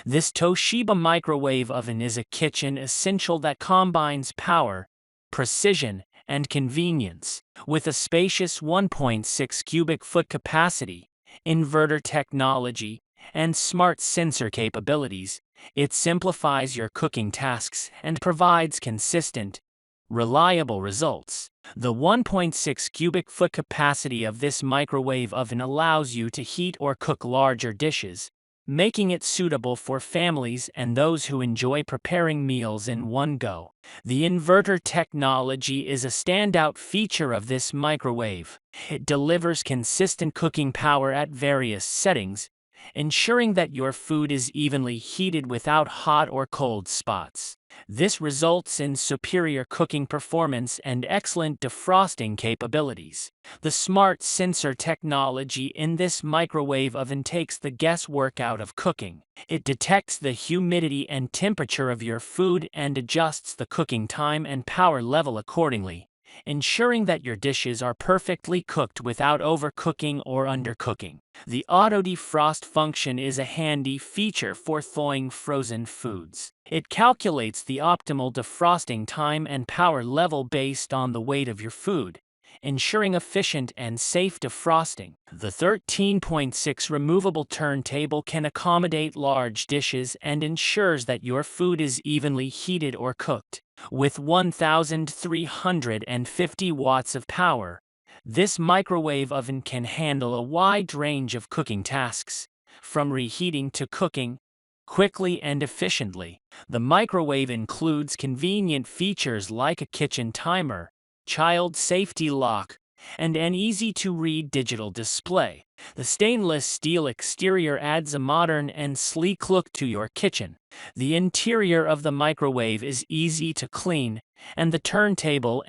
This Toshiba microwave oven is a kitchen essential that combines power, precision, and convenience. With a spacious 1.6 cubic foot capacity, inverter technology, and smart sensor capabilities, it simplifies your cooking tasks and provides consistent, reliable results. The 1.6 cubic foot capacity of this microwave oven allows you to heat or cook larger dishes, making it suitable for families and those who enjoy preparing meals in one go. The inverter technology is a standout feature of this microwave. It delivers consistent cooking power at various settings, ensuring that your food is evenly heated without hot or cold spots. This results in superior cooking performance and excellent defrosting capabilities. The smart sensor technology in this microwave oven takes the guesswork out of cooking. It detects the humidity and temperature of your food and adjusts the cooking time and power level accordingly, ensuring that your dishes are perfectly cooked without overcooking or undercooking. The auto defrost function is a handy feature for thawing frozen foods. It calculates the optimal defrosting time and power level based on the weight of your food, ensuring efficient and safe defrosting. The 13.6 removable turntable can accommodate large dishes and ensures that your food is evenly heated or cooked. With 1,350 watts of power, this microwave oven can handle a wide range of cooking tasks, from reheating to cooking, quickly and efficiently. The microwave includes convenient features like a kitchen timer, child safety lock, and an easy-to-read digital display. The stainless steel exterior adds a modern and sleek look to your kitchen. The interior of the microwave is easy to clean, and the turntable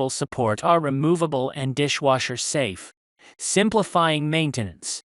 support are removable and dishwasher safe, simplifying maintenance.